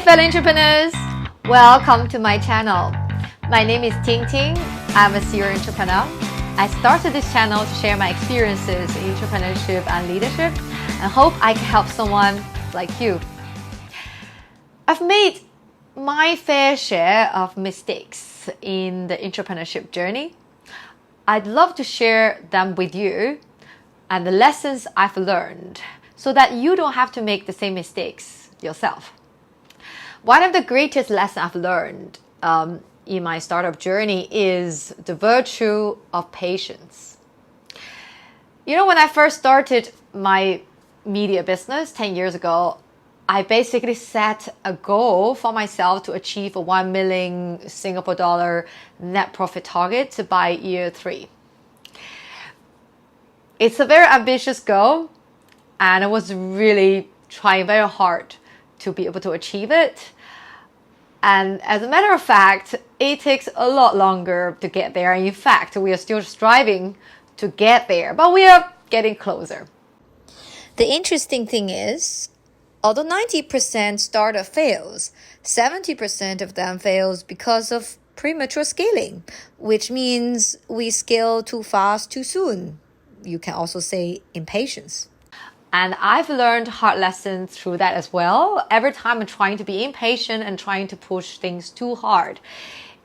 fellow entrepreneurs, welcome to my channel. My name is Ting Ting. I'm a serial entrepreneur. I started this channel to share my experiences in entrepreneurship and leadership and hope I can help someone like you. I've made my fair share of mistakes in the entrepreneurship journey. I'd love to share them with you and the lessons I've learned so that you don't have to make the same mistakes yourself. One of the greatest lessons I've learned in my startup journey is the virtue of patience. You know, when I first started my media business 10 years ago, I basically set a goal for myself to achieve a 1 million Singapore dollar net profit target by year 3. It's a very ambitious goal, and I was really trying very hard to be able to achieve it. And as a matter of fact, it takes a lot longer to get there. And in fact, we are still striving to get there, but we are getting closer. The interesting thing is, although 90% startup fails, 70% of them fails because of premature scaling, which means we scale too fast too soon. You can also say impatience. And I've learned hard lessons through that as well. Every time I'm trying to be impatient and trying to push things too hard,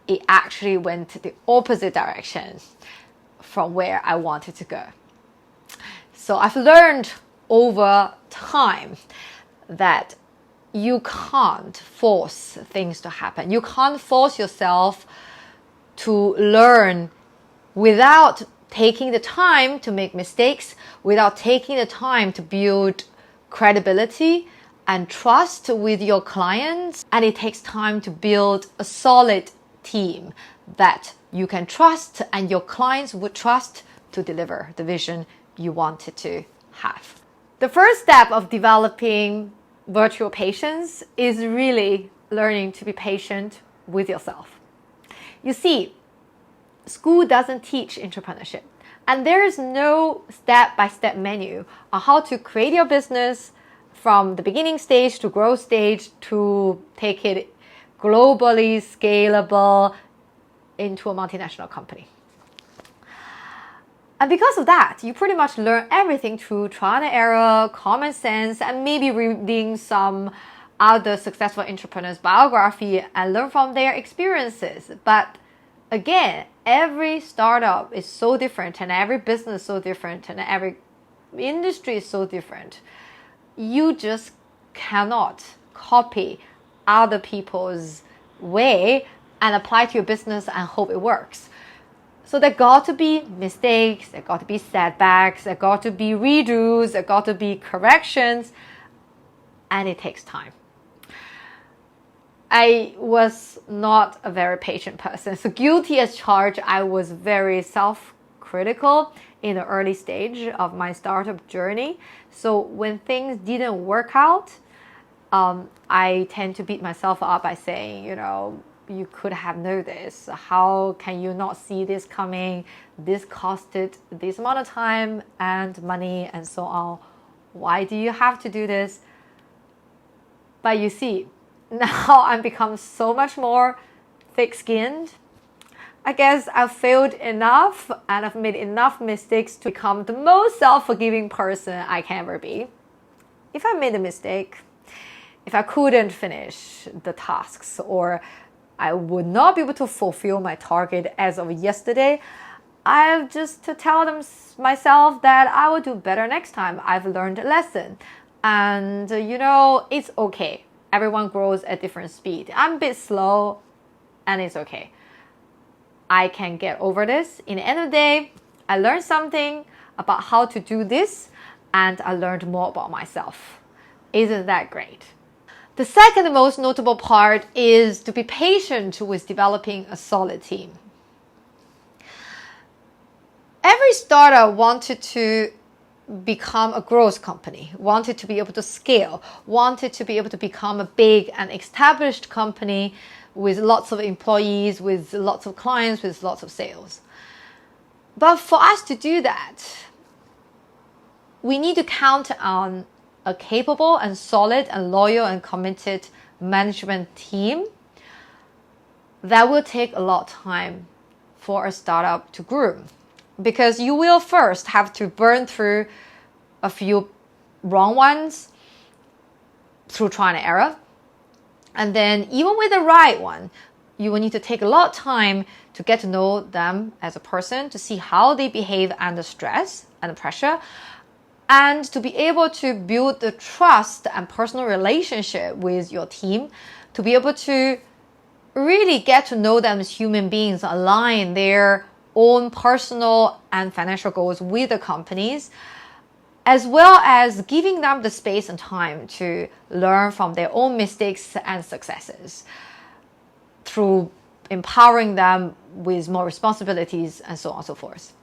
it actually went the opposite direction from where I wanted to go. So I've learned over time that you can't force things to happen. You can't force yourself to learn without taking the time to make mistakes, without taking the time to build credibility and trust with your clients. And it takes time to build a solid team that you can trust and your clients would trust to deliver the vision you wanted to have. The first step of developing virtual patience is really learning to be patient with yourself. You see, school doesn't teach entrepreneurship, and there is no step-by-step menu on how to create your business from the beginning stage to growth stage to take it globally scalable into a multinational company. And because of that, you pretty much learn everything through trial and error, common sense, and maybe reading some other successful entrepreneurs' biography and learn from their experiences. But again, every startup is so different and every business is so different and every industry is so different. You just cannot copy other people's way and apply to your business and hope it works. So there got to be mistakes, there got to be setbacks, there got to be redos, there got to be corrections, and it takes time. I was not a very patient person. So guilty as charged, I was very self-critical in the early stage of my startup journey. So when things didn't work out, I tend to beat myself up by saying, you could have known this. How can you not see this coming? This costed this amount of time and money and so on. Why do you have to do this? But you see, now I've become so much more thick-skinned. I guess I've failed enough and I've made enough mistakes to become the most self-forgiving person I can ever be. If I made a mistake, if I couldn't finish the tasks, or I would not be able to fulfill my target as of yesterday, I have just to tell myself that I will do better next time. I've learned a lesson. And it's okay. Everyone grows at different speed. I'm a bit slow and it's okay. I can get over this. In the end of the day, I learned something about how to do this and I learned more about myself. Isn't that great? The second most notable part is to be patient with developing a solid team. Every startup wanted to become a growth company, wanted to be able to scale, wanted to be able to become a big and established company with lots of employees, with lots of clients, with lots of sales. But for us to do that, we need to count on a capable and solid and loyal and committed management team, that will take a lot of time for a startup to groom, because you will first have to burn through a few wrong ones through trial and error. And then even with the right one, you will need to take a lot of time to get to know them as a person, to see how they behave under stress and pressure, and to be able to build the trust and personal relationship with your team, to be able to really get to know them as human beings, align their own personal and financial goals with the companies, as well as giving them the space and time to learn from their own mistakes and successes through empowering them with more responsibilities and so on and so forth.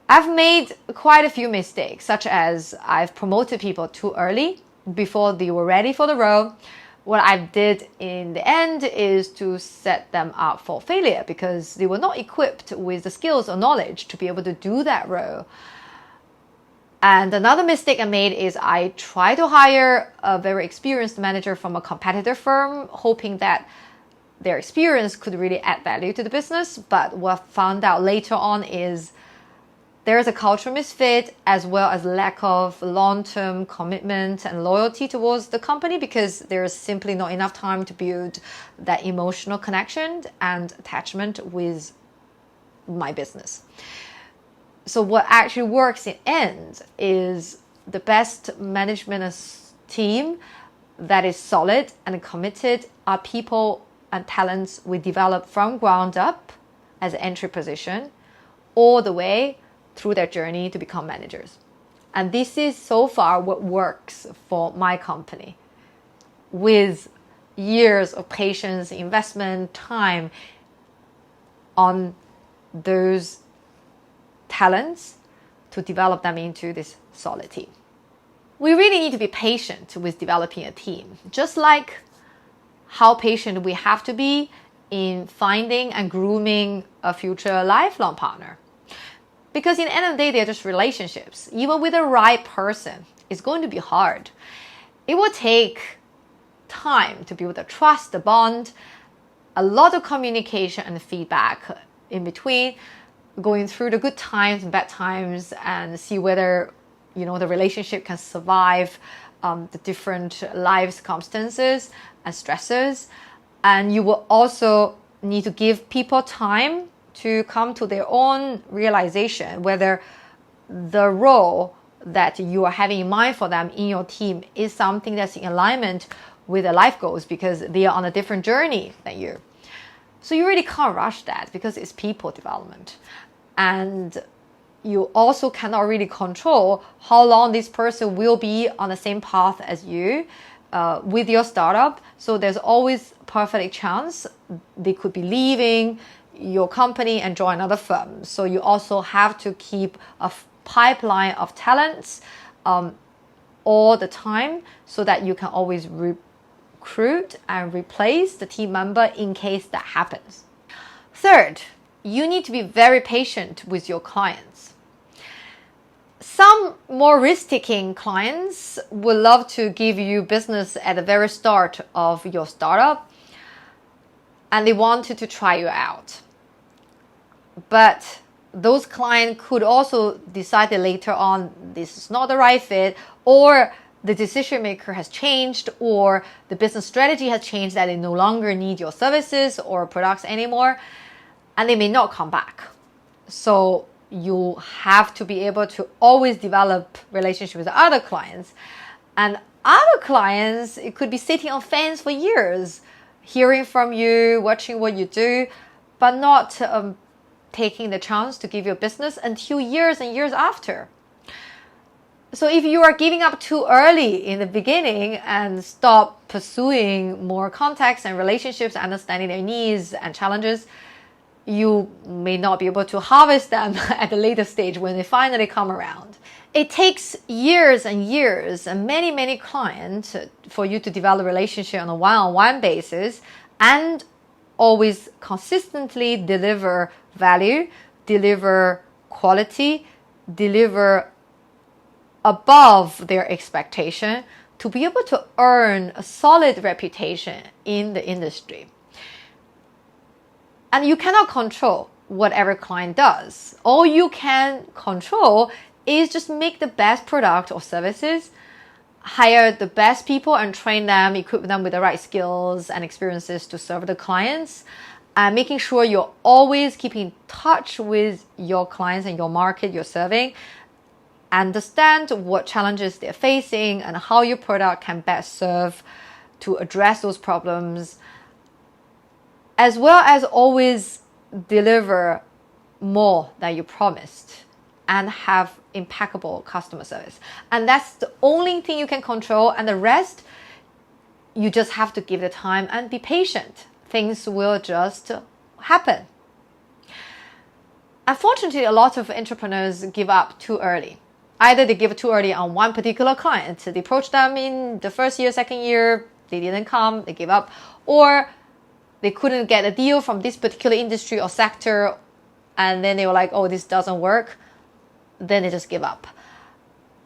I've made quite a few mistakes, such as I've promoted people too early before they were ready for the role. What I did in the end is to set them up for failure because they were not equipped with the skills or knowledge to be able to do that role. And another mistake I made is I tried to hire a very experienced manager from a competitor firm, hoping that their experience could really add value to the business. But what I found out later on is there's a cultural misfit, as well as lack of long-term commitment and loyalty towards the company, because there's simply not enough time to build that emotional connection and attachment with my business. So what actually works in end is the best management team that is solid and committed are people and talents we develop from ground up as an entry position all the way through their journey to become managers. And this is so far what works for my company, with years of patience, investment, time on those talents to develop them into this solid team. We really need to be patient with developing a team, just like how patient we have to be in finding and grooming a future lifelong partner. Because in the end of the day, they're just relationships. Even with the right person, it's going to be hard. It will take time to build the trust, the bond, a lot of communication and feedback in between, going through the good times and bad times, and see whether the relationship can survive the different life circumstances and stresses. And you will also need to give people time to come to their own realization whether the role that you are having in mind for them in your team is something that's in alignment with their life goals, because they are on a different journey than you. So you really can't rush that, because it's people development. And you also cannot really control how long this person will be on the same path as you with your startup. So there's always a perfect chance they could be leaving your company and join another firm. So you also have to keep a pipeline of talents all the time, so that you can always recruit and replace the team member in case that happens. Third, you need to be very patient with your clients. Some more risk-taking clients would love to give you business at the very start of your startup, and they wanted to try you out. But those clients could also decide that later on this is not the right fit, or the decision maker has changed, or the business strategy has changed, that they no longer need your services or products anymore, and they may not come back. So you have to be able to always develop relationships with other clients. And other clients, it could be sitting on fence for years, hearing from you, watching what you do, but not taking the chance to give you business until years and years after. So if you are giving up too early in the beginning and stop pursuing more contacts and relationships, understanding their needs and challenges, you may not be able to harvest them at the later stage when they finally come around. It takes years and years and many, many clients for you to develop a relationship on a one-on-one basis and always consistently deliver value, deliver quality, deliver above their expectation to be able to earn a solid reputation in the industry. And you cannot control what every client does. All you can control is just make the best product or services, hire the best people and train them, equip them with the right skills and experiences to serve the clients, and making sure you're always keeping in touch with your clients and your market you're serving, understand what challenges they're facing and how your product can best serve to address those problems, as well as always deliver more than you promised and have impeccable customer service. And that's the only thing you can control, and the rest you just have to give it time and be patient. Things will just happen. Unfortunately, a lot of entrepreneurs give up too early. Either they give too early on one particular client, they approach them in the first year, second year, they didn't come, they give up, or they couldn't get a deal from this particular industry or sector, and then they were like, oh, this doesn't work. Then they just give up.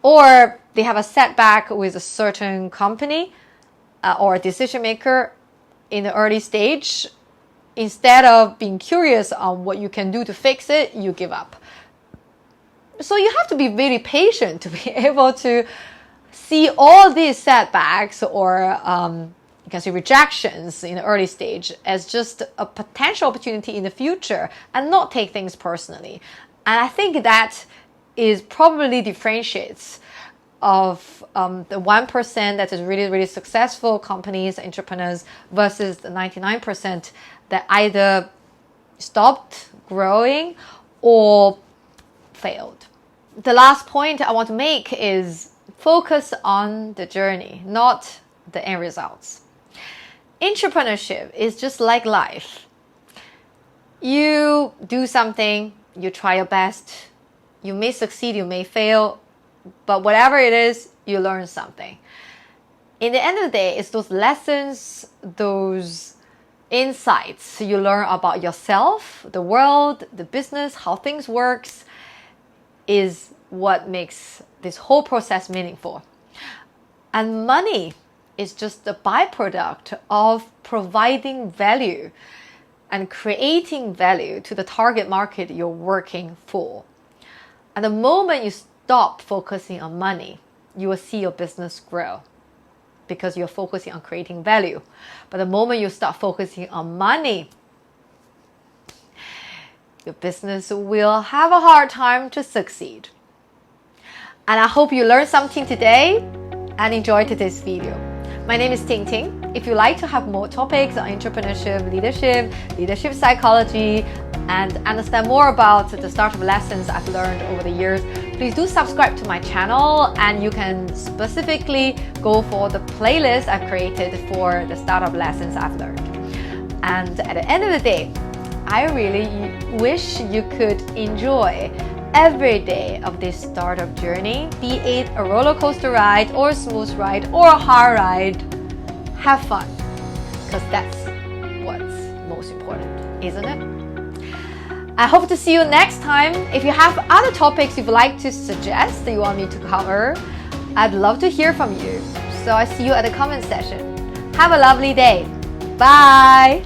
Or they have a setback with a certain company or a decision maker in the early stage. Instead of being curious on what you can do to fix it, you give up. So you have to be really patient to be able to see all these setbacks or you can say rejections in the early stage as just a potential opportunity in the future and not take things personally. And I think that is probably differentiates of the 1% that is really, really successful companies, entrepreneurs, versus the 99% that either stopped growing or failed. The last point I want to make is focus on the journey, not the end results. Entrepreneurship is just like life. You do something, you try your best, you may succeed, you may fail, but whatever it is, you learn something. In the end of the day, it's those lessons, those insights you learn about yourself, the world, the business, how things works, is what makes this whole process meaningful. And money is just a byproduct of providing value and creating value to the target market you're working for. And the moment you stop focusing on money, you will see your business grow because you're focusing on creating value. But the moment you start focusing on money, your business will have a hard time to succeed. And I hope you learned something today and enjoyed today's video. My name is Ting Ting. If you'd like to have more topics on entrepreneurship, leadership psychology, and understand more about the startup lessons I've learned over the years, please do subscribe to my channel, and you can specifically go for the playlist I've created for the startup lessons I've learned. And at the end of the day, I really wish you could enjoy every day of this startup journey, be it a roller coaster ride or a smooth ride or a hard ride. Have fun, because that's what's most important, isn't it? I hope to see you next time. If you have other topics you'd like to suggest that you want me to cover, I'd love to hear from you. So I see you at the comment section. Have a lovely day. Bye.